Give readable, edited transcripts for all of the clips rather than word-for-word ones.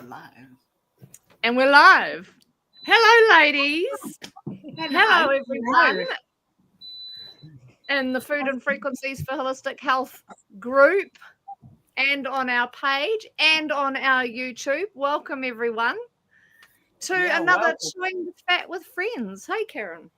Live. And we're live. Hello, ladies. Hello, everyone. In the Food and Frequencies for Holistic Health group and on our page and on our YouTube. Welcome, everyone, to another Chewing the Fat with Friends. Hey, Karen.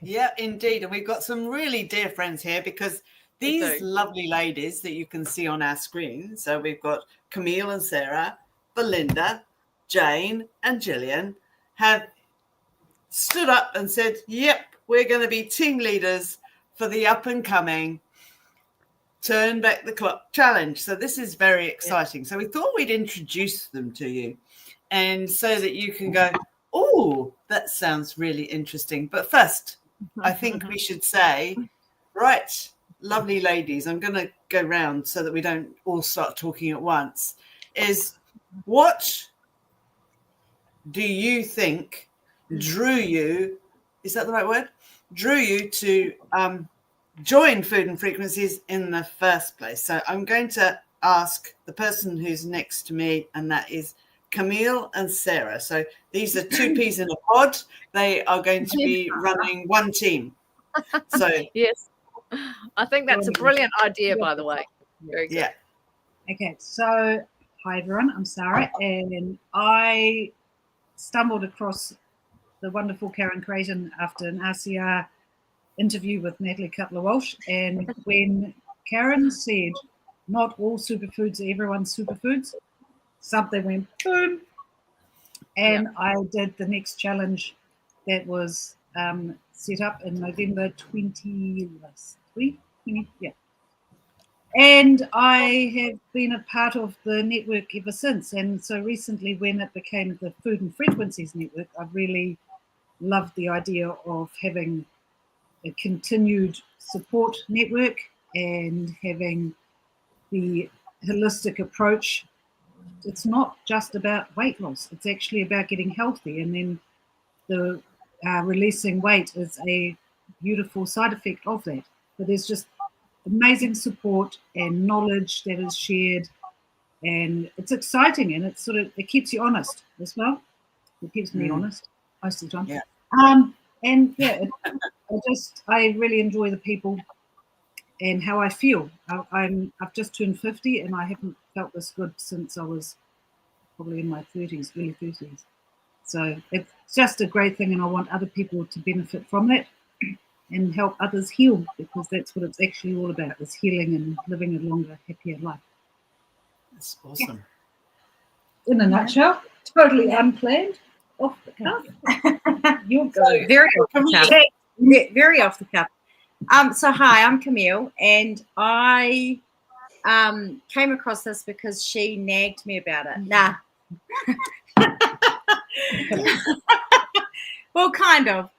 Yeah, indeed. And we've got some really dear friends here because these lovely ladies that you can see on our screen. So we've got Camille and Sarah, Belinda, Jane and Gillian have stood up and said, yep, we're going to be team leaders for the up and coming Turn Back the Clock challenge. So this is very exciting. So we thought we'd introduce them to you and so that you can go, oh, that sounds really interesting. But first, I think we should say, right, lovely ladies, I'm going to go round so that we don't all start talking at once, is what do you think drew you, is that the right word? Drew you to join Food and Frequencies in the first place. So I'm going to ask the person who's next to me, and that is Camille and Sarah. So these are two peas in a pod. They are going to be running one team. So yes, I think that's a brilliant idea, by the way. Very good. Yeah. Okay, so hi everyone, I'm Sarah, and I stumbled across the wonderful Karen Creighton after an RCR interview with Natalie Cutler-Walsh, and when Karen said not all superfoods are everyone's superfoods, something went boom, and I did the next challenge that was set up in November 2020, and I have been a part of the network ever since. And so recently, when it became the Food and Frequencies Network, I really loved the idea of having a continued support network and having the holistic approach. It's not just about weight loss. It's actually about getting healthy. And then the releasing weight is a beautiful side effect of that. But there's just amazing support and knowledge that is shared, and it's exciting, and it's it keeps you honest as well. It keeps me honest most of the time. I really enjoy the people and how I feel. I've just turned 50, and I haven't felt this good since I was probably in my 30s, early 30s. So it's just a great thing, and I want other people to benefit from that and help others heal, because that's what it's actually all about, is healing and living a longer, happier life. That's awesome. In a nutshell, totally unplanned, off the cuff. You're good. Very off the cuff. Very off the cuff. So hi, I'm Camille, and I came across this because she nagged me about it. Nah. Well, kind of.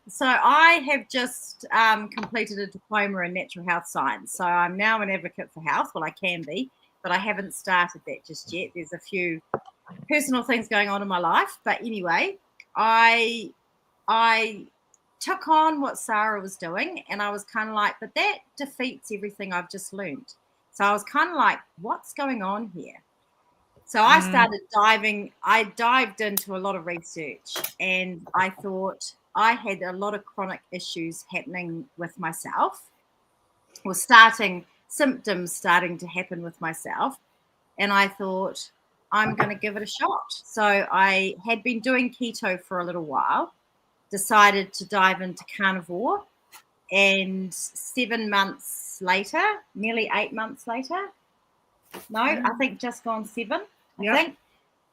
So I have just completed a diploma in natural health science. So I'm now an advocate for health. Well, I can be, but I haven't started that just yet. There's a few personal things going on in my life. But anyway, I took on what Sarah was doing, and I was kind of like, but that defeats everything I've just learned. So I was kind of like, what's going on here? So I started I dived into a lot of research, and I thought I had a lot of chronic issues happening with myself, or symptoms starting to happen with myself. And I thought, I'm going to give it a shot. So I had been doing keto for a little while, decided to dive into carnivore, and 7 months later, nearly 8 months later, I think just gone 7, I think,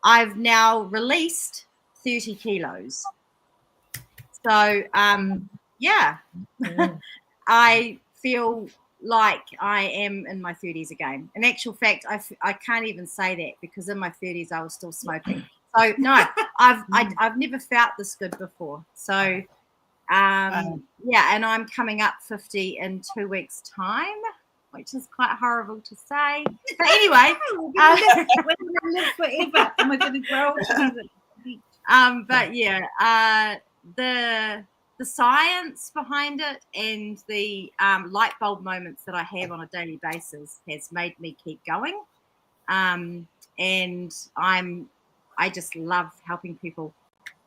I've now released 30 kilos. So, I feel like I am in my 30s again. In actual fact, I can't even say that, because in my 30s I was still smoking. So no, I've never felt this good before. So, and I'm coming up 50 in 2 weeks' time, which is quite horrible to say. But anyway, we're going to live forever. Am I going to grow? But yeah, the science behind it and the light bulb moments that I have on a daily basis has made me keep going. and I just love helping people.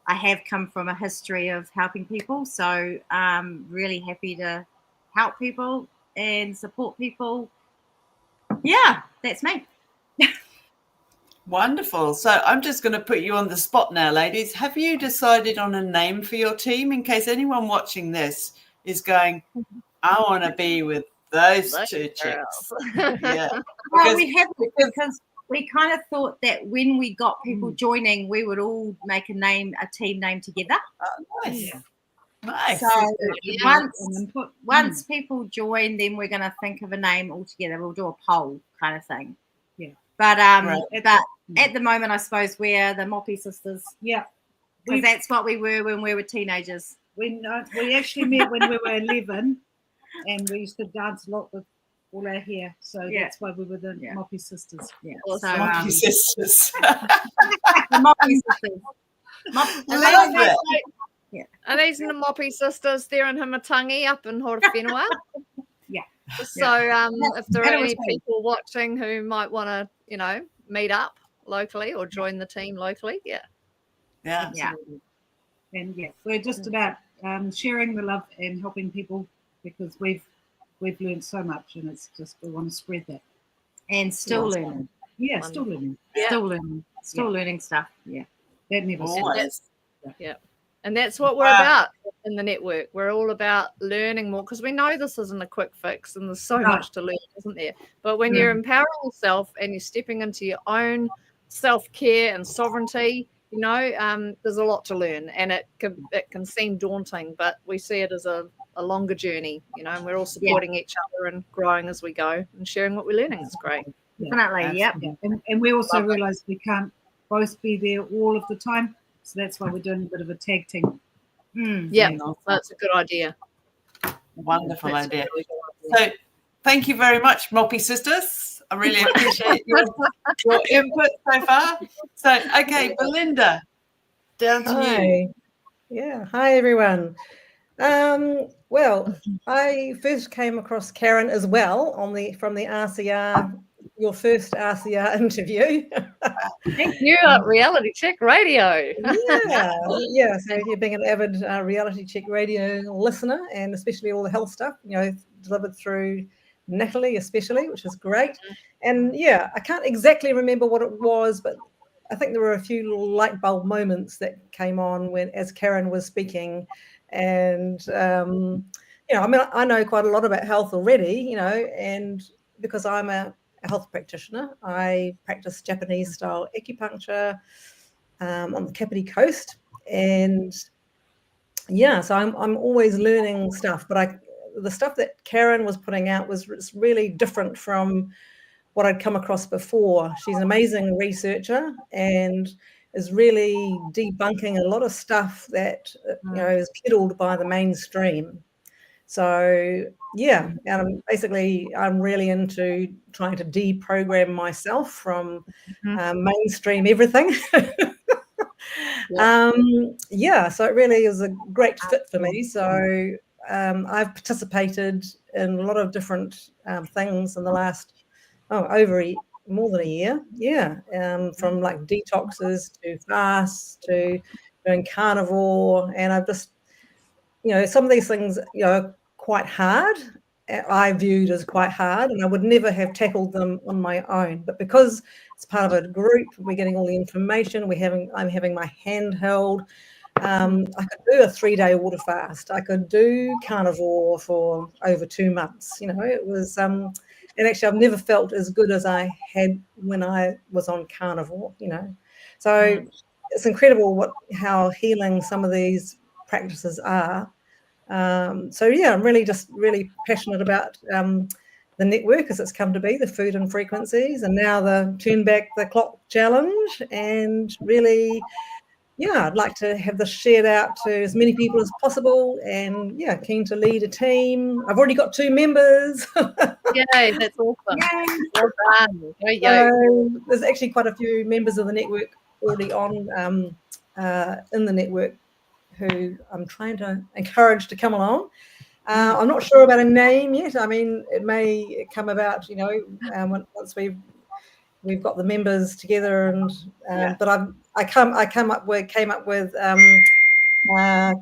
I have come from a history of helping people, so I'm really happy to help people and support people. Yeah, that's me. Wonderful. So I'm just going to put you on the spot now, ladies. Have you decided on a name for your team in case anyone watching this is going, I want to be with those two chicks? Yeah. Well, we haven't, because we kind of thought that when we got people joining, we would all make a team name together. Oh, nice. Yeah. Nice. So once people join, then we're going to think of a name all together. We'll do a poll kind of thing. Yeah. But at the moment, I suppose we're the Moppy Sisters. Yeah. Because that's what we were when we were teenagers. We actually met when we were 11, and we used to dance a lot with all our hair. So that's why we were the Moppy Sisters. Yeah. So, Moppy Sisters. The Moppy Sisters. Love it. Yeah. And these are the Moppy Sisters there in Himatangi up in Horowhenua. Yeah. So if there are any people watching who might want to, meet up locally or join the team locally, Yeah. And we're just about sharing the love and helping people, because we've learned so much, and it's just we want to spread that. And still learning. Yeah, still learning. Yeah. Still learning. Still learning stuff. Yeah. That never stops. Yeah. And that's what we're about in the network. We're all about learning more, because we know this isn't a quick fix and there's so much to learn, isn't there? But when you're empowering yourself and you're stepping into your own self-care and sovereignty, there's a lot to learn, and it can seem daunting, but we see it as a longer journey, and we're all supporting each other and growing as we go and sharing what we're learning. It's great. Definitely, yeah. And we also realize we can't both be there all of the time. So that's why we're doing a bit of a tag team. Yeah, that's a good idea. Wonderful idea. So thank you very much, Moppy Sisters. I really appreciate your input so far. So, okay, Belinda, down to you. Yeah, hi, everyone. Well, I first came across Karen as well from the RCR, your first RCR interview. Thank you, Reality Check Radio. Yeah. So you're being an avid Reality Check Radio listener, and especially all the health stuff, delivered through Natalie especially, which is great. And I can't exactly remember what it was, but I think there were a few little light bulb moments that came on as Karen was speaking. And, I know quite a lot about health already, and because I'm a health practitioner, I practice Japanese style acupuncture on the Kapiti Coast. And so I'm always learning stuff, but the stuff that Karen was putting out was really different from what I'd come across before. She's an amazing researcher and is really debunking a lot of stuff that is peddled by the mainstream. So basically I'm really into trying to deprogram myself from mainstream everything. So it really is a great fit for me. So I've participated in a lot of different things in the last more than a year. From like detoxes to fasts to doing carnivore, and I've just some of these things quite hard. I viewed as quite hard, and I would never have tackled them on my own. But because it's part of a group, we're getting all the information. I'm having my hand held. I could do a 3-day water fast. I could do carnivore for over 2 months. It was, and actually I've never felt as good as I had when I was on carnivore. So it's incredible how healing some of these practices are. I'm really passionate about the network as it's come to be, the Food and Frequencies, and now the Turn Back the Clock Challenge. And really, I'd like to have this shared out to as many people as possible, and keen to lead a team. I've already got 2 members. Yay, that's awesome. Yay. Well done. Yay. So there's actually quite a few members of the network already on in the network who I'm trying to encourage to come along. I'm not sure about a name yet. I mean, it may come about, once we've we've got the members together, and but I came up with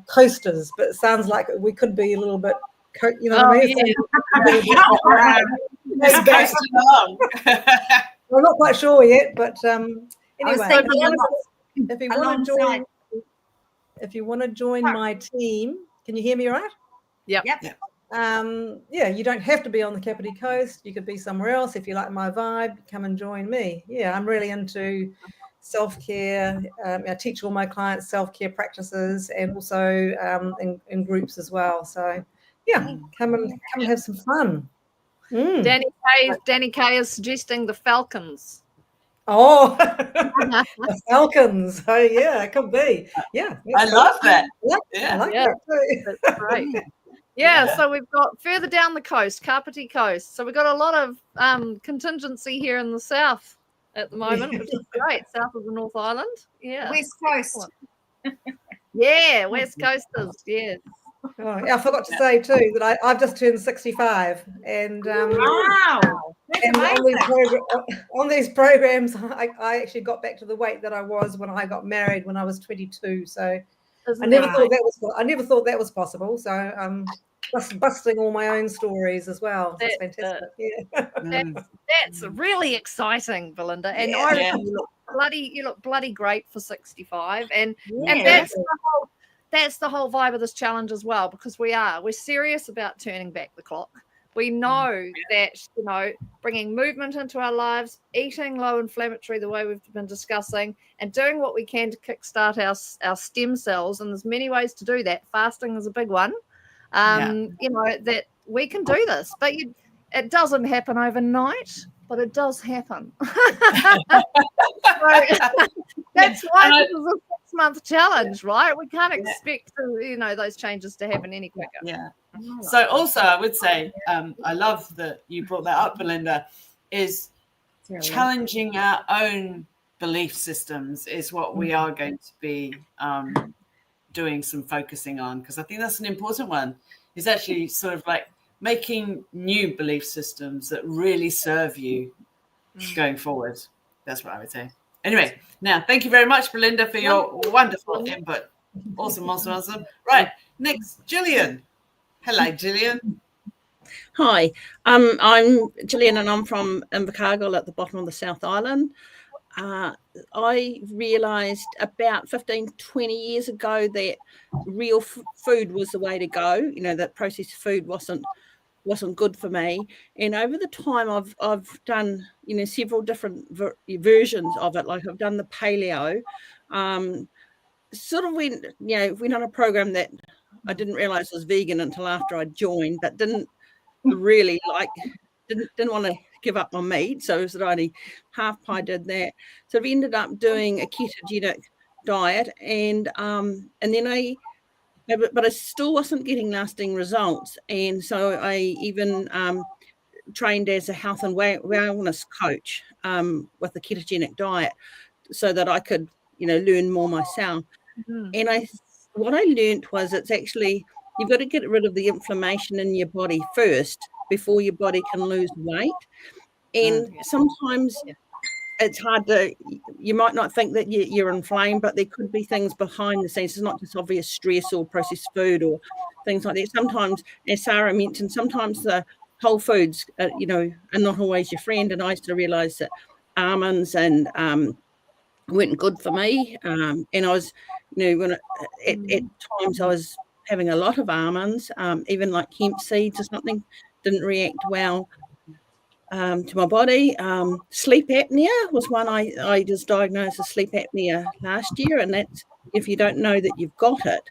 coasters, but it sounds like we could be a little bit, you know what I mean? It's coasting along. We're not quite sure yet, but anyway, if you want to join my team, can you hear me all right? Yep. Yeah, you don't have to be on the Kapiti Coast. You could be somewhere else. If you like my vibe, come and join me. Yeah, I'm really into self-care. I teach all my clients self-care practices, and also in groups as well. So yeah, come and have some fun. Danny K is suggesting the Falcons. Oh, the Falcons. Oh yeah, it could be. Yeah, I love that. I like that too. That's great. Yeah, so we've got further down the coast, Kapiti Coast. So we've got a lot of contingency here in the south at the moment, which is great. South of the North Island. Yeah. West Coast. Yeah, West Coasters. Yes. Oh, yeah, I forgot to say too that I've just turned 65, and Wow. and on these programs, I actually got back to the weight that I was when I got married when I was 22. So I never thought that was possible. So busting all my own stories as well. That's fantastic. Yeah. That's really exciting, Belinda. And I reckon you look bloody great for 65. And that's the whole vibe of this challenge as well, because we're serious about turning back the clock. We know that, bringing movement into our lives, eating low inflammatory the way we've been discussing, and doing what we can to kickstart our stem cells. And there's many ways to do that. Fasting is a big one. That we can do this, but it doesn't happen overnight, but it does happen. That's why this is a 6-month challenge, right? We can't expect those changes to happen any quicker. Yeah. So also I would say, I love that you brought that up, Belinda, is challenging our own belief systems is what we are going to be doing some focusing on, because I think that's an important one, is actually sort of like making new belief systems that really serve you going forward. That's what I would say. Anyway, now thank you very much, Belinda, for your wonderful input. Awesome. Right, next, Gillian. Hello, Gillian. Hi, I'm Gillian, and I'm from Invercargill at the bottom of the South Island. I realised about 15, 20 years ago that real food was the way to go. That processed food wasn't good for me. And over the time, I've done several different versions of it. Like I've done the paleo. Sort of went on a program that I didn't realise was vegan until after I joined, but didn't really didn't want to give up my meat, so it was only half pie did that. So I've ended up doing a ketogenic diet, and then but I still wasn't getting lasting results, and so I even trained as a health and wellness coach with the ketogenic diet, so that I could learn more myself. And what I learned was it's actually you've got to get rid of the inflammation in your body first before your body can lose weight. And sometimes it's hard you might not think that you're inflamed, but there could be things behind the scenes. It's not just obvious stress or processed food or things like that. Sometimes, as Sarah mentioned, sometimes the whole foods, are not always your friend. And I used to realise that almonds and weren't good for me. And I was, when at times I was having a lot of almonds, even like hemp seeds or something, didn't react well to my body. Sleep apnea was one I was diagnosed with sleep apnea last year, and that's if you don't know that you've got it,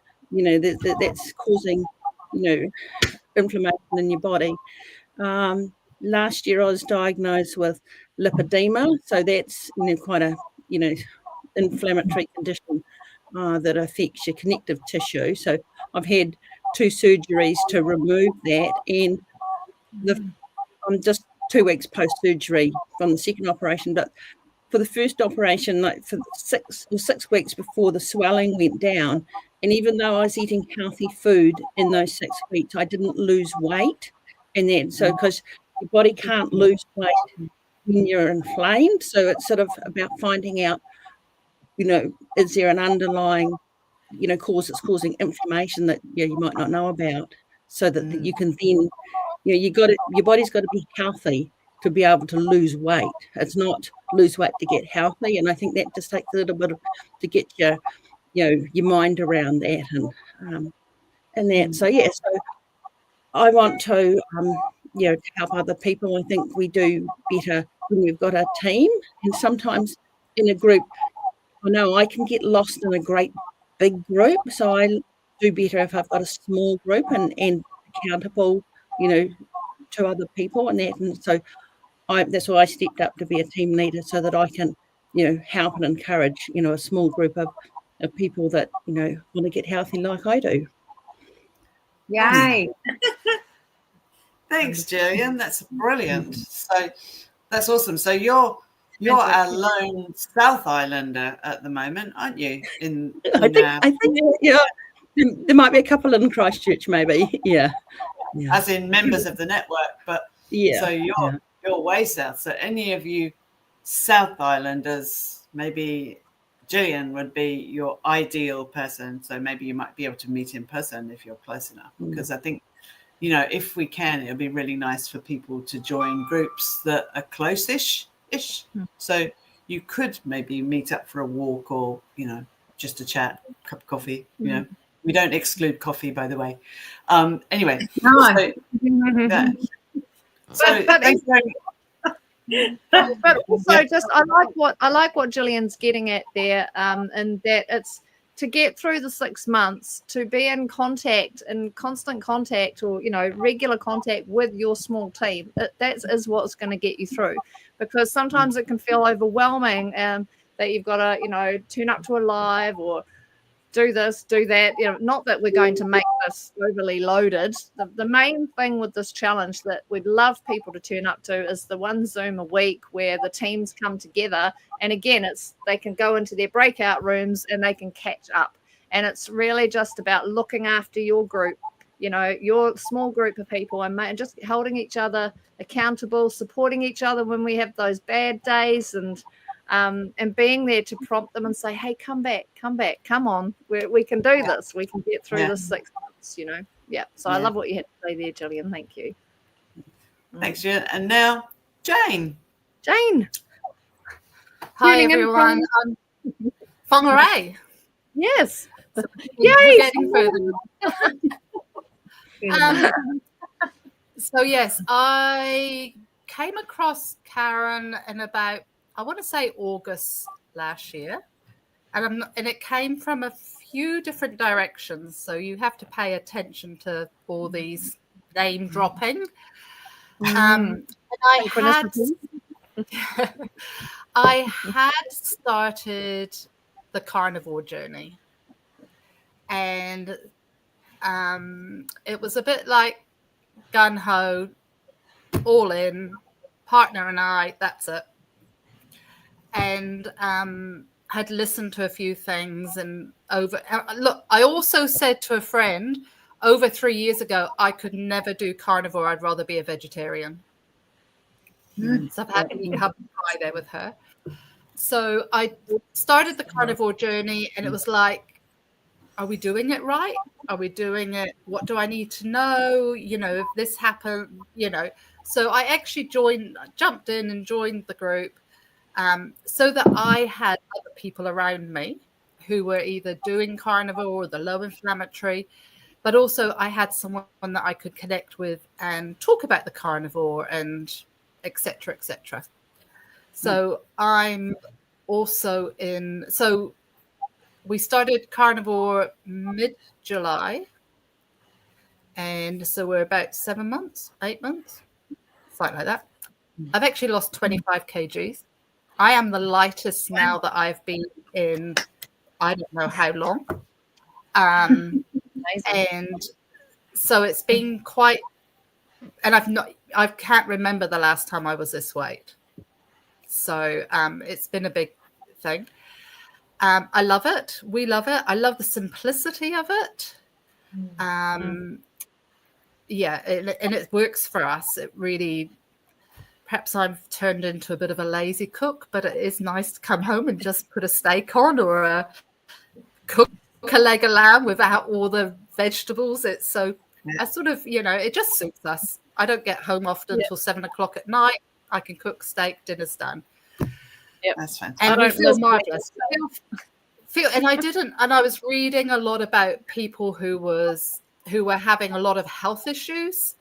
that's causing inflammation in your body. Last year I was diagnosed with lipedema, so that's quite a inflammatory condition that affects your connective tissue. So I've had 2 surgeries to remove that, and I'm just 2 weeks post-surgery from the second operation. But for the first operation, like for 6 weeks before, the swelling went down, and even though I was eating healthy food in those 6 weeks, I didn't lose weight. And then because your body can't lose weight when you're inflamed. So it's sort of about finding out, is there an underlying, cause that's causing inflammation that you might not know about, so that you can then, your body's got to be healthy to be able to lose weight. It's not lose weight to get healthy. And I think that just takes a little bit to get your mind around that and that. So so I want to to help other people. I think we do better when we've got a team, and sometimes in a group, I know I can get lost in a great big group, so I do better if I've got a small group and accountable, to other people and that. And so that's why I stepped up to be a team leader, so that I can, help and encourage, a small group of people that, want to get healthy like I do. Yay. Thanks, Gillian. That's brilliant. So that's awesome. So you're a lone South Islander at the moment, aren't you? I think there might be a couple in Christchurch, maybe. Yeah. As in members of the network, but so you're way south. So any of you South Islanders, maybe Gillian would be your ideal person. So maybe you might be able to meet in person if you're close enough. Because I think, if we can, it'll be really nice for people to join groups that are close-ish. So you could maybe meet up for a walk or, just a chat, cup of coffee, We don't exclude coffee, by the way. Anyway. No. But also, I like what Gillian's getting at there, and that it's to get through the 6 months, to be in contact, in constant contact, or regular contact with your small team. That is what's going to get you through, because sometimes it can feel overwhelming, that you've got to turn up to a live or do this, do that. Not that we're going to make this overly loaded. The main thing with this challenge that we'd love people to turn up to is the one Zoom a week where the teams come together. And again, they can go into their breakout rooms and they can catch up. And it's really just about looking after your group, your small group of people, and just holding each other accountable, supporting each other when we have those bad days, and being there to prompt them and say, hey, come back, come on, we can do this, we can get through this 6 months, So I love what you had to say there, Gillian. Thank you. Thanks, Gillian. And now Jane. Hi everyone. Whangarei. Yes. We're getting further. So yes, I came across Karen in about, I want to say, August last year, and it came from a few different directions. So you have to pay attention to all these name dropping. And I had started the carnivore journey, and it was a bit like gun ho, all in, partner and I, that's it. And had listened to a few things, and look, I also said to a friend over 3 years ago, I could never do carnivore. I'd rather be a vegetarian. So I've had to eat humble pie there with her. So I started the carnivore journey, and it was like, are we doing it right? Are we doing it? What do I need to know? If this happened, So I actually jumped in and joined the group, so that I had other people around me who were either doing carnivore or the low inflammatory, but also I had someone that I could connect with and talk about the carnivore and et cetera, et cetera. So I'm also so we started carnivore mid-July, and so we're about 7 months, 8 months, something like that. I've actually lost 25 kgs. I am the lightest now that I've been in, I don't know how long. And so it's been quite, and I can't remember the last time I was this weight. So it's been a big thing. I love it. We love it. I love the simplicity of it. And it works for us. It really, perhaps I've turned into a bit of a lazy cook, but it is nice to come home and just put a steak on or cook a leg of lamb without all the vegetables. It's so, I sort of, it just suits us. I don't get home often until 7 o'clock at night. I can cook steak, dinner's done. Yep. That's fantastic. And we feel marvelous. And I was reading a lot about people who were having a lot of health issues.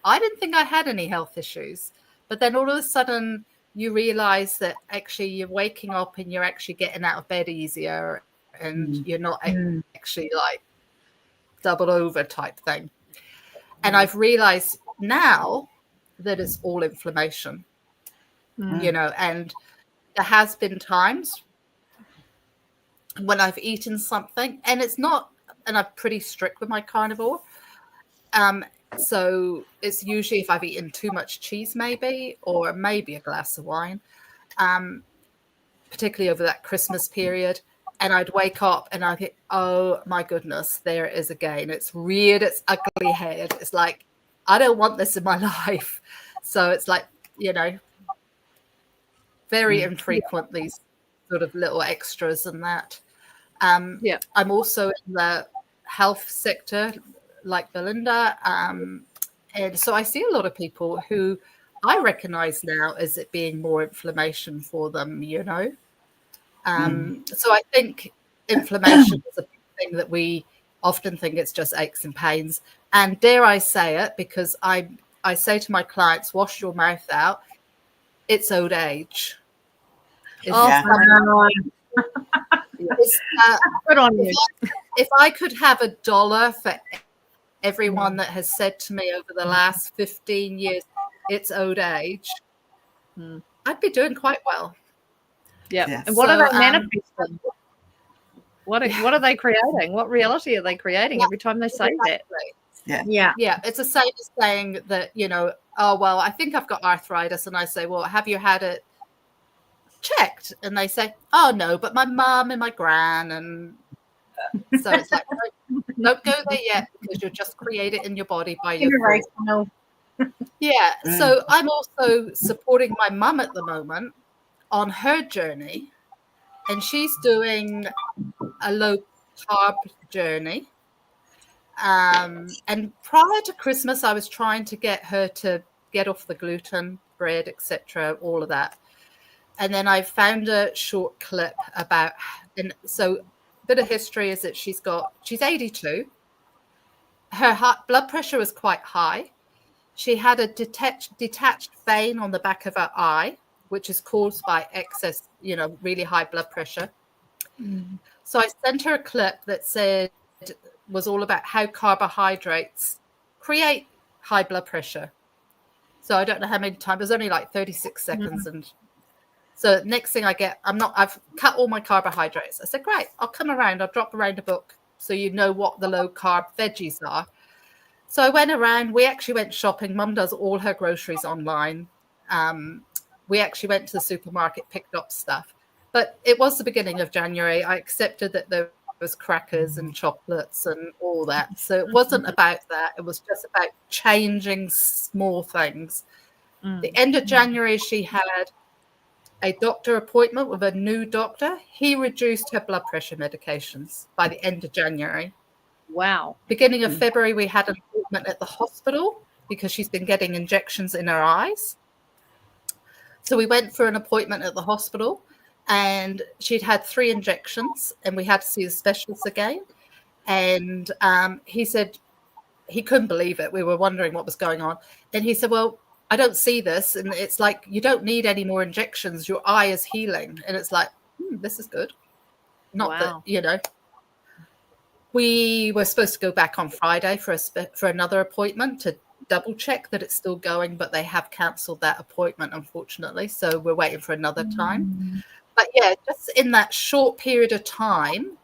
I didn't think I had any health issues, but then all of a sudden you realize that actually you're waking up and you're actually getting out of bed easier, and you're not actually like double over type thing. And I've realized now that it's all inflammation, and there has been times when I've eaten something and it's not, and I'm pretty strict with my carnivore. So it's usually if I've eaten too much cheese, maybe, or maybe a glass of wine, particularly over that Christmas period. And I'd wake up and I'd think, oh my goodness, there it is again. It's reared its ugly head. It's like, I don't want this in my life. So it's like, very infrequent, these sort of little extras and that. I'm also in the health sector, like Belinda. And so I see a lot of people who I recognize now as it being more inflammation for them, So I think inflammation is a big thing that we often think it's just aches and pains. And dare I say it, because I say to my clients, wash your mouth out. It's old age. Good on you. If I could have $1 for everyone that has said to me over the last 15 years, it's old age, I'd be doing quite well. Yeah. And what are they manifesting? What are they creating? What reality are they creating every time they say that? Yeah. It's the same as saying that, oh, well, I think I've got arthritis. And I say, well, have you had it checked? And they say, oh, no, but my mum and my gran. And so it's like, don't go there yet, because you'll just create it in your body by your food. Yeah. So I'm also supporting my mum at the moment on her journey, and she's doing a low carb journey. And prior to Christmas, I was trying to get her to get off the gluten, bread, etc., all of that. And then I found a short clip about, and so a bit of history is that she's 82. Her blood pressure was quite high. She had a detached vein on the back of her eye, which is caused by excess, really high blood pressure. So I sent her a clip that was all about how carbohydrates create high blood pressure. So I don't know how many times, it was only like 36 seconds. And so next thing I get, I've cut all my carbohydrates. I said, great, I'll come around, I'll drop around a book so you know what the low carb veggies are. So I went around, we actually went shopping. Mum does all her groceries online. We actually went to the supermarket, picked up stuff. But it was the beginning of January. I accepted that there was crackers and chocolates and all that. So it wasn't about that. It was just about changing small things. The end of January, she had a doctor appointment with a new doctor. He reduced her blood pressure medications by the end of January. Wow. Beginning of February, we had an appointment at the hospital because she's been getting injections in her eyes. So we went for an appointment at the hospital, and she'd had 3 injections, and we had to see the specialist again. And he said he couldn't believe it. We were wondering what was going on. And he said, well, I don't see this. And it's like, you don't need any more injections. Your eye is healing. And it's like, this is good. Not that, we were supposed to go back on Friday for another appointment to double check that it's still going, but they have cancelled that appointment, unfortunately. So we're waiting for another time. But yeah, just in that short period of time,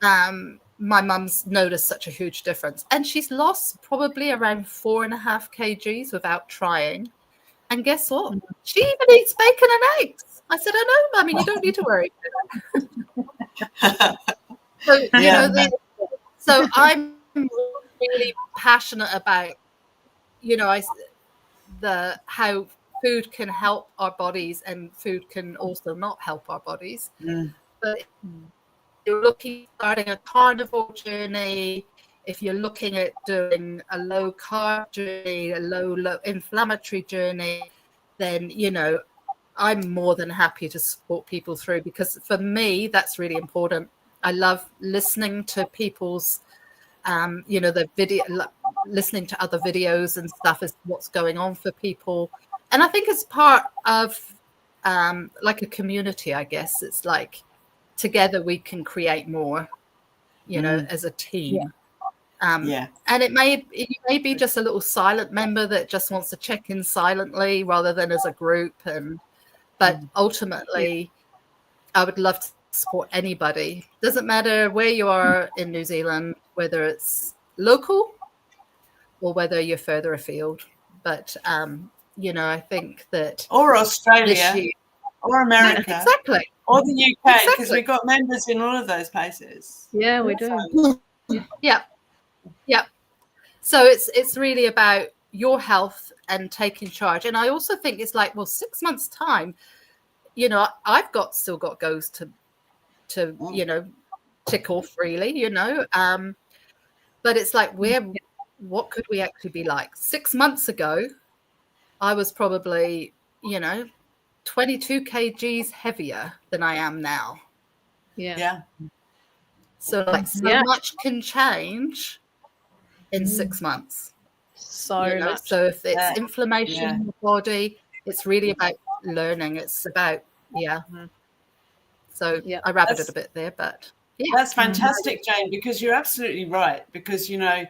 my mum's noticed such a huge difference. And she's lost probably around 4.5 kgs without trying. And guess what? She even eats bacon and eggs. I said, I know, Mummy, you don't need to worry. So, so I'm really passionate about, how food can help our bodies and food can also not help our bodies. But if you're starting a carnivore journey, if you're looking at doing a low carb journey, a low inflammatory journey, then, you know, I'm more than happy to support people through, because for me, that's really important. I love listening to people's, you know, the video, listening to other videos and stuff as what's going on for people. And I think it's part of like a community, I guess. It's like together we can create more, you know, as a team. And it may be just a little silent member that just wants to check in silently rather than as a group. But ultimately, I would love to support anybody. Doesn't matter where you are in New Zealand, whether it's local or whether you're further afield. But, you know, I think that... Or Australia, or America. Exactly. Or the UK, because we've got members in all of those places. Yeah, we do. Yeah. So it's really about your health and taking charge. And I also think it's like, well, 6 months' time, you know, I've still got goals to you know, tick off really, you know. But it's like, what could we actually be like? 6 months ago, I was probably, you know, 22 kgs heavier than I am now. Yeah. So like much can change in 6 months. So you know? much. So if it's inflammation in the body, it's really about learning. It's about So I rabbited a bit there, but that's fantastic, Jane, because you're absolutely right. Because, you know,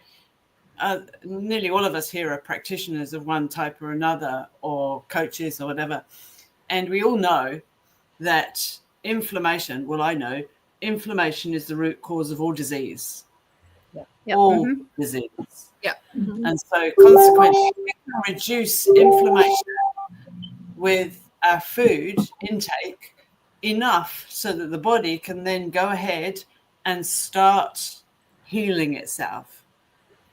nearly all of us here are practitioners of one type or another, or coaches or whatever. And we all know that inflammation, well, I know inflammation is the root cause of all disease. All disease. And so consequently, we can reduce inflammation with our food intake enough so that the body can then go ahead and start healing itself.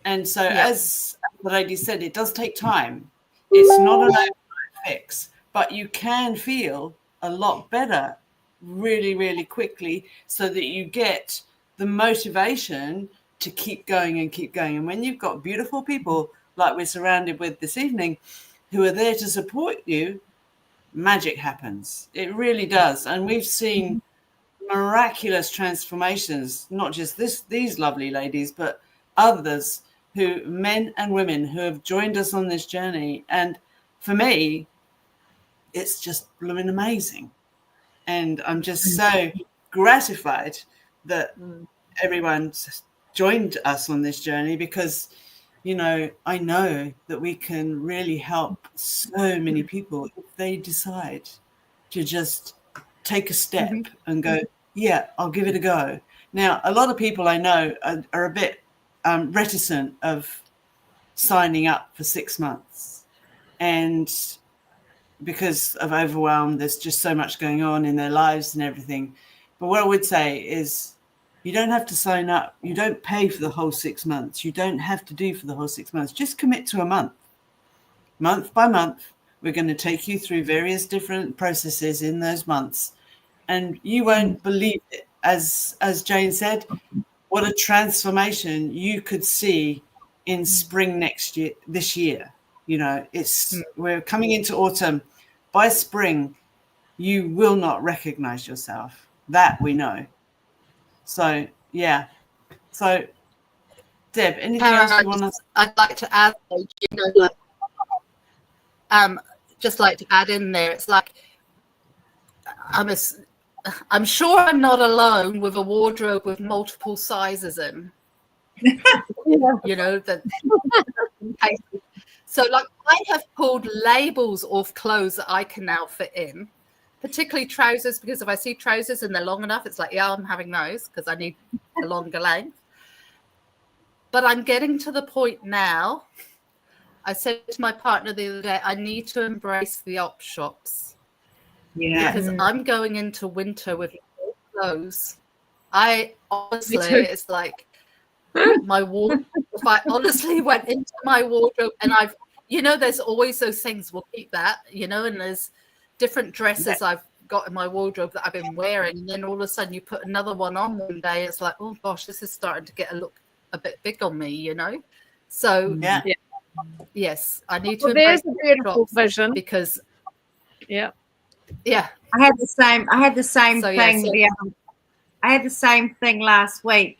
And so as the lady said, it does take time. It's not an overnight fix, but you can feel a lot better really, really quickly, so that you get the motivation to keep going and keep going. And when you've got beautiful people like we're surrounded with this evening who are there to support you, magic happens. It really does. And we've seen miraculous transformations, not just these lovely ladies, but others, who, men and women, who have joined us on this journey. And for me, it's just blooming amazing. And I'm just so gratified that everyone's joined us on this journey, because, you know that we can really help so many people if they decide to just take a step and go, I'll give it a go. Now, a lot of people I know are a bit reticent of signing up for 6 months, and because of overwhelm, there's just so much going on in their lives and everything. But what I would say is, you don't have to sign up. You don't pay for the whole 6 months. You don't have to do for the whole 6 months. Just commit to a month. Month by month, we're going to take you through various different processes in those months, and you won't believe it. As Jane said, what a transformation you could see in spring this year. You know, we're coming into autumn. By spring, you will not recognize yourself. That we know. So, So, Deb, anything else you want to... I'd like to add, just like to add in there, it's like, I'm sure I'm not alone with a wardrobe with multiple sizes in. You know, so like, I have pulled labels off clothes that I can now fit in, particularly trousers, because if I see trousers and they're long enough, it's like, I'm having those because I need a longer length. But I'm getting to the point now. I said to my partner the other day, I need to embrace the op shops. Because I'm going into winter with no clothes. I honestly, it's like my wardrobe. If I honestly went into my wardrobe, and I've, there's always those things. We'll keep that, and there's different dresses I've got in my wardrobe that I've been wearing, and then all of a sudden you put another one on one day. It's like, oh gosh, this is starting to get a bit big on me, So yes, I need to. There's a beautiful vision because yeah. I had the same thing. Yeah, I had the same thing last week,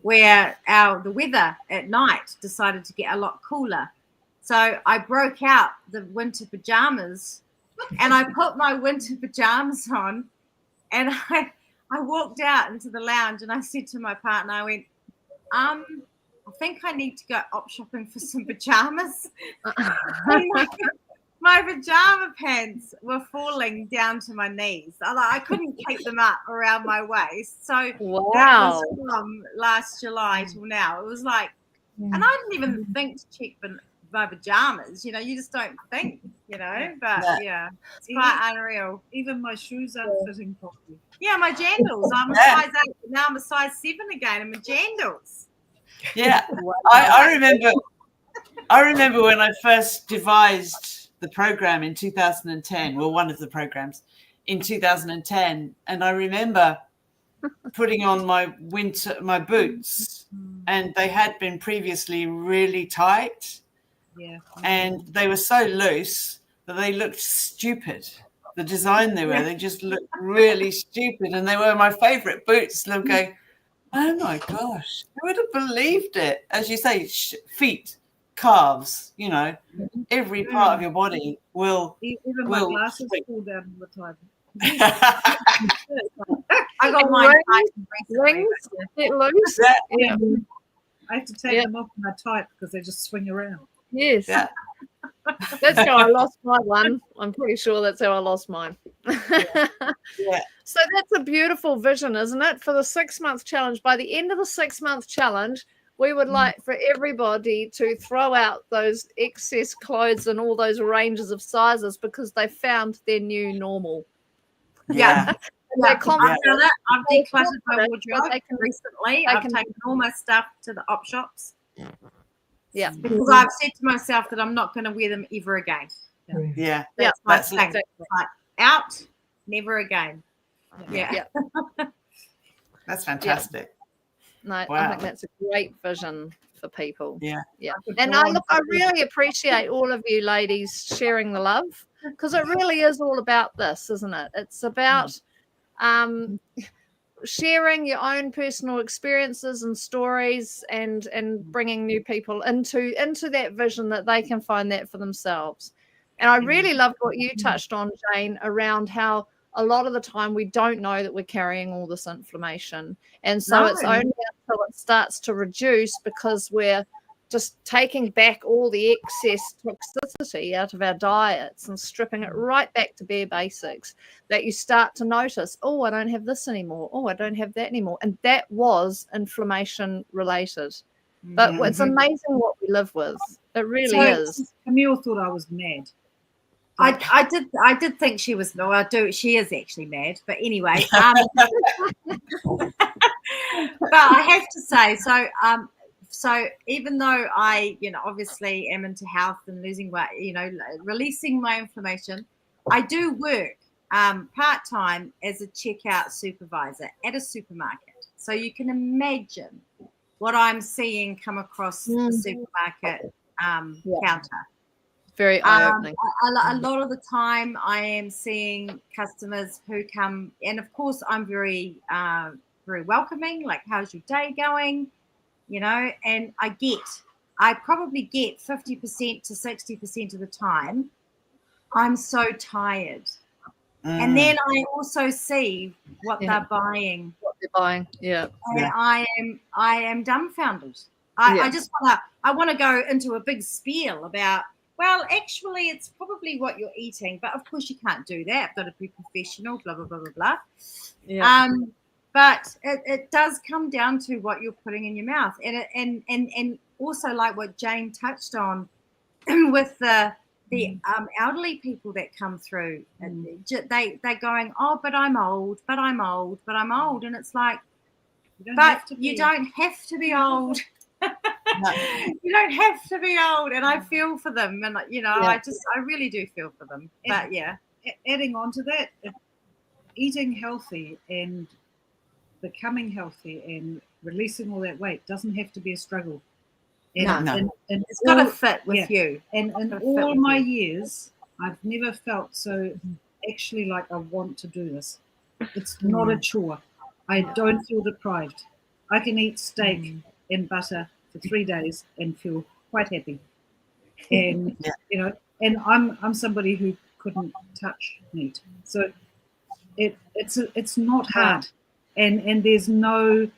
where the weather at night decided to get a lot cooler. So I broke out the winter pajamas, and I put my winter pajamas on, and I walked out into the lounge, and I said to my partner, I went, I think I need to go op shopping for some pajamas. My pajama pants were falling down to my knees. I couldn't keep them up around my waist. So that was from last July till now. It was like, and I didn't even think to check my pajamas. You just don't think, But it's quite unreal. Even my shoes aren't fitting properly. Yeah, my jandals. I'm a size 8, but now I'm a size 7 again. I'm a jandals. Yeah, I remember when I first devised the program in 2010. Well, one of the programs in 2010, and I remember putting on my boots, and they had been previously really tight, and they were so loose that they looked stupid. The design they just looked really stupid, and they were my favorite boots. And I'm going, oh my gosh, who would have believed it? As you say, feet, calves, every part of your body will. Even my glasses fall down all the time. I got mine rings get loose. Yeah. I have to take them off when I type because they just swing around. Yes. Yeah. That's how I lost my one. I'm pretty sure that's how I lost mine. So that's a beautiful vision, isn't it? For the 6-month challenge. By the end of the 6-month challenge, we would like for everybody to throw out those excess clothes and all those ranges of sizes because they found their new normal. Yeah. I've done it. I've decluttered my wardrobe recently. I've taken all my stuff to the op shops. Yeah. Because I've said to myself that I'm not going to wear them ever again. Yeah. That's my thing. Exactly. Like, out, never again. Yeah. That's fantastic. No, I think that's a great vision for people. Yeah. And I really appreciate all of you ladies sharing the love, because it really is all about this, isn't it? It's about sharing your own personal experiences and stories and bringing new people into that vision that they can find that for themselves. And I really loved what you touched on, Jane, around how a lot of the time we don't know that we're carrying all this inflammation. And so it's only until it starts to reduce, because we're just taking back all the excess toxicity out of our diets and stripping it right back to bare basics, that you start to notice, oh, I don't have this anymore. Oh, I don't have that anymore. And that was inflammation related. But it's amazing what we live with. It really is. Camille thought I was mad. I did think she was. No, I do. She is actually mad. But anyway, but I have to say, so even though I, obviously am into health and losing weight, releasing my inflammation, I do work part-time as a checkout supervisor at a supermarket. So you can imagine what I'm seeing come across the supermarket counter. Very eye-opening. A lot of the time I am seeing customers who come, and of course I'm very, very welcoming, like, how's your day going? And I probably get 50% to 60% of the time, I'm so tired. And then I also see what they're buying. Yeah. And I am dumbfounded. I just want to go into a big spiel about, well, actually, it's probably what you're eating, but of course you can't do that. I've got to be professional, blah, blah, blah, blah, blah. Yeah. But it does come down to what you're putting in your mouth. And also, like what Jane touched on with the elderly people that come through, they're going, oh, but I'm old, but I'm old, but I'm old. And it's like, you don't have to be old. No. You don't have to be old, and I feel for them, and Yeah. I really do feel for them. But yeah, Adding on to that, eating healthy and becoming healthy and releasing all that weight doesn't have to be a struggle. And, No. and it's got to fit with you. And in all my years, I've never felt so actually like I want to do this. It's not a chore. I don't feel deprived. I can eat steak and butter for 3 days and feel quite happy. And and I'm somebody who couldn't touch meat, so it's not hard, and there's no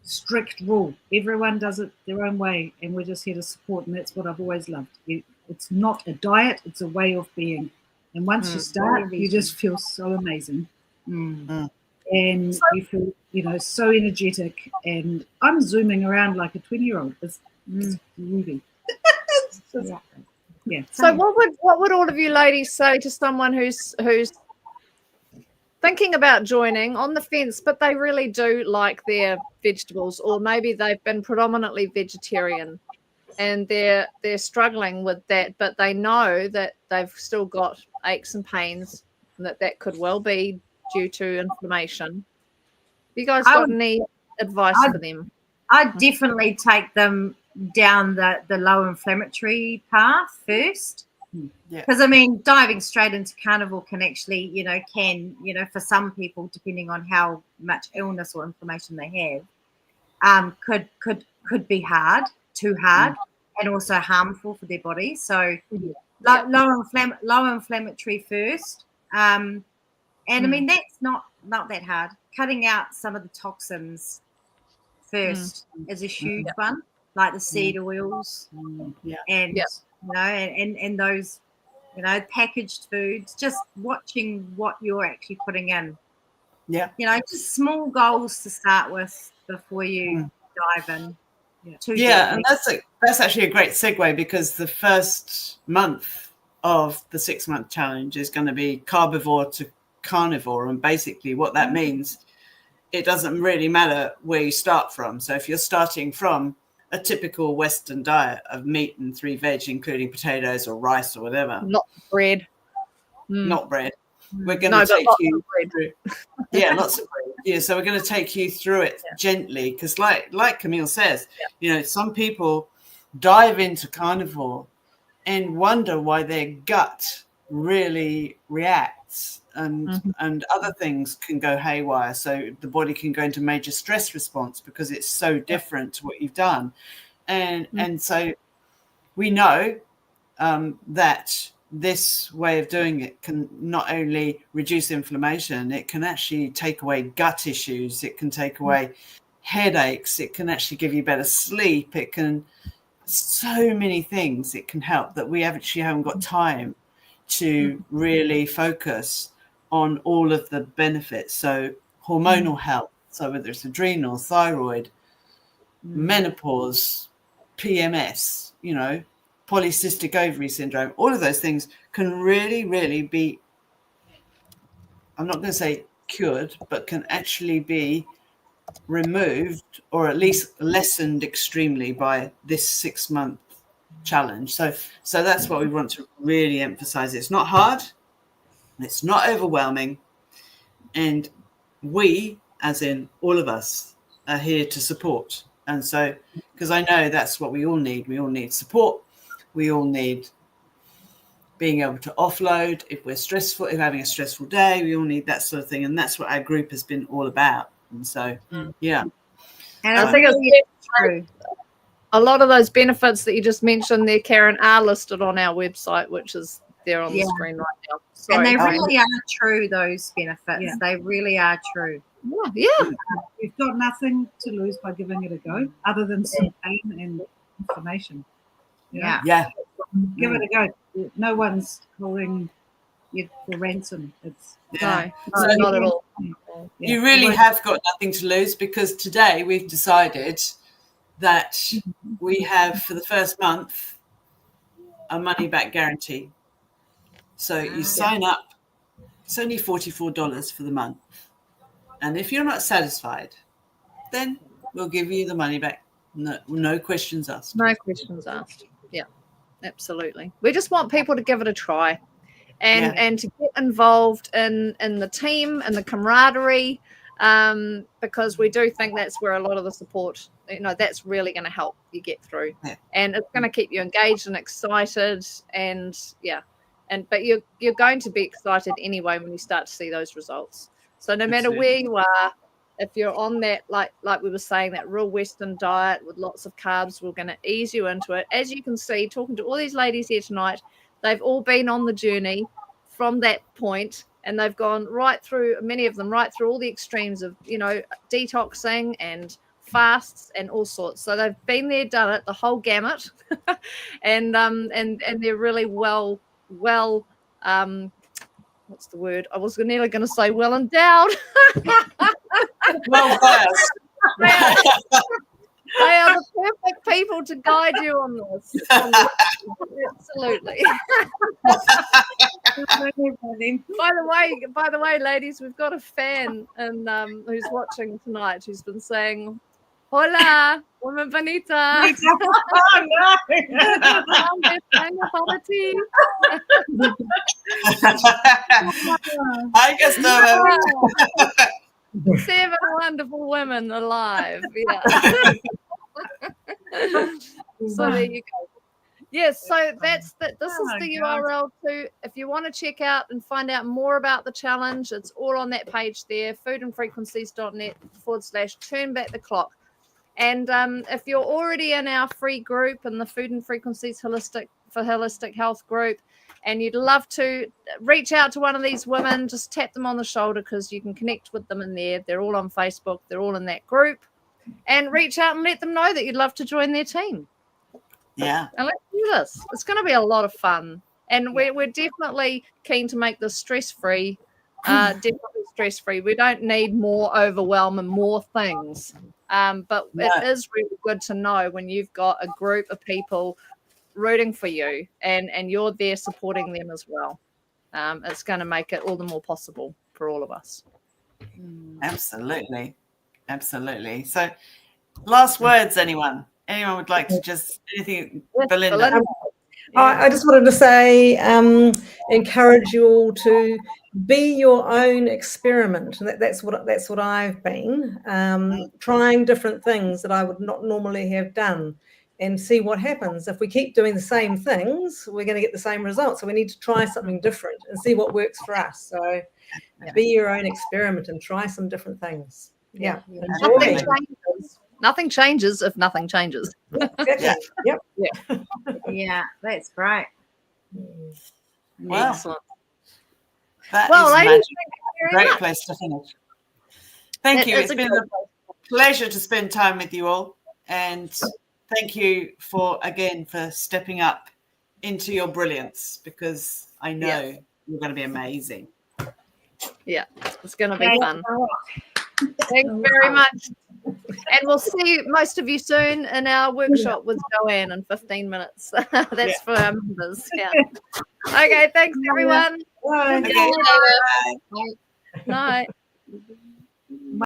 strict rule. Everyone does it their own way, and we're just here to support, and that's what I've always loved. It's not a diet, it's a way of being, and once you start, you just feel so amazing. And you feel so energetic, and I'm zooming around like a 20-year-old. It's moving. Yeah. So what would all of you ladies say to someone who's thinking about joining, on the fence, but they really do like their vegetables, or maybe they've been predominantly vegetarian and they're struggling with that, but they know that they've still got aches and pains and that could well be due to inflammation? You guys got any advice for them? I'd definitely take them down the low inflammatory path first. Because I mean, diving straight into carnivore can actually, for some people, depending on how much illness or inflammation they have, could be too hard, and also harmful for their body. So low inflammatory first, and I mean that's not that hard. Cutting out some of the toxins first is a huge one, like the seed oils, and and those packaged foods. Just watching what you're actually putting in. Just small goals to start with before you dive in. And that's actually a great segue, because the first month of the 6-month challenge is going to be carbivore to carnivore, and basically what that means, it doesn't really matter where you start from. So if you're starting from a typical Western diet of meat and 3 veg, including potatoes or rice or whatever, not bread, we're going to take you through. Lots of bread. Yeah, so we're going to take you through it gently, because like Camille says, some people dive into carnivore and wonder why their gut really reacts, and other things can go haywire. So the body can go into major stress response because it's so different to what you've done. And so we know that this way of doing it can not only reduce inflammation, it can actually take away gut issues, it can take away headaches, it can actually give you better sleep, it can so many things it can help that we actually haven't got time to really focus on all of the benefits. So hormonal health, so whether it's adrenal, thyroid, menopause, PMS, polycystic ovary syndrome, all of those things can really, really be, I'm not going to say cured, but can actually be removed or at least lessened extremely by this 6-month challenge. So that's what we want to really emphasize. It's not hard, it's not overwhelming, and we, as in all of us, are here to support. And so, because I know that's what we all need support, we all need being able to offload if we're stressful, if having a stressful day, we all need that sort of thing, and that's what our group has been all about. And so and I think it's true. A lot of those benefits that you just mentioned there, Karen, are listed on our website, which is there on the screen right now. Sorry. And they really are true, those benefits. They really are true. You've got nothing to lose by giving it a go, other than some pain and inflammation. Give it a go. No one's holding you for ransom. It's no, not at all. You really have got nothing to lose, because today we've decided that we have, for the first month, a money back guarantee. So you sign up, it's only $44 for the month. And if you're not satisfied, then we'll give you the money back No questions asked. No questions asked. Yeah, absolutely. We just want people to give it a try, and to get involved in the team and the camaraderie, because we do think that's where a lot of the support, that's really going to help you get through, and it's going to keep you engaged and excited, but you're going to be excited anyway when you start to see those results. So no matter where you are, if you're on that, like we were saying, that real Western diet with lots of carbs, we're going to ease you into it. As you can see, talking to all these ladies here tonight, they've all been on the journey from that point, and they've gone right through, many of them, right through all the extremes of, detoxing and fasts and all sorts. So they've been there, done it, the whole gamut, and they're really well, what's the word? I was nearly going to say well endowed. Well versed. They are the perfect people to guide you on this. Absolutely. By the way, ladies, we've got a fan who's watching tonight who's been saying, "Hola, woman bonita." Oh no! Hi, Gustavo. 7 wonderful women alive. Yeah. So there you go. Yes, so this is the URL too. If you want to check out and find out more about the challenge, it's all on that page there, foodandfrequencies.net/turn back the clock. And if you're already in our free group in the Food and Frequencies Holistic Health group, and you'd love to reach out to one of these women, just tap them on the shoulder, because you can connect with them in there. They're all on Facebook. They're all in that group. And reach out and let them know that you'd love to join their team. Yeah. And let's do this. It's going to be a lot of fun. And we're definitely keen to make this stress-free. Definitely stress-free. We don't need more overwhelm and more things. But it is really good to know when you've got a group of people rooting for you and you're there supporting them as well. It's going to make it all the more possible for all of us. Absolutely. So last words, anyone would like to just anything? Yes, Belinda. I just wanted to say, encourage you all to be your own experiment. And that's what I've been, trying different things that I would not normally have done, and see what happens. If we keep doing the same things, we're going to get the same results. So we need to try something different and see what works for us. So be your own experiment and try some different things. Yeah. Nothing changes if nothing changes. Exactly. Yep. Yeah, that's great. Wow. Excellent. That Well, is ladies, magic. thank you very Great much. place to finish. Thank you. It's been a pleasure to spend time with you all, and thank you for stepping up into your brilliance, because I know you're going to be amazing. Yeah, it's going to be fun. Thanks very much. And we'll see most of you soon in our workshop with Joanne in 15 minutes. That's for our members. Yeah. Okay, thanks everyone. Okay, Night.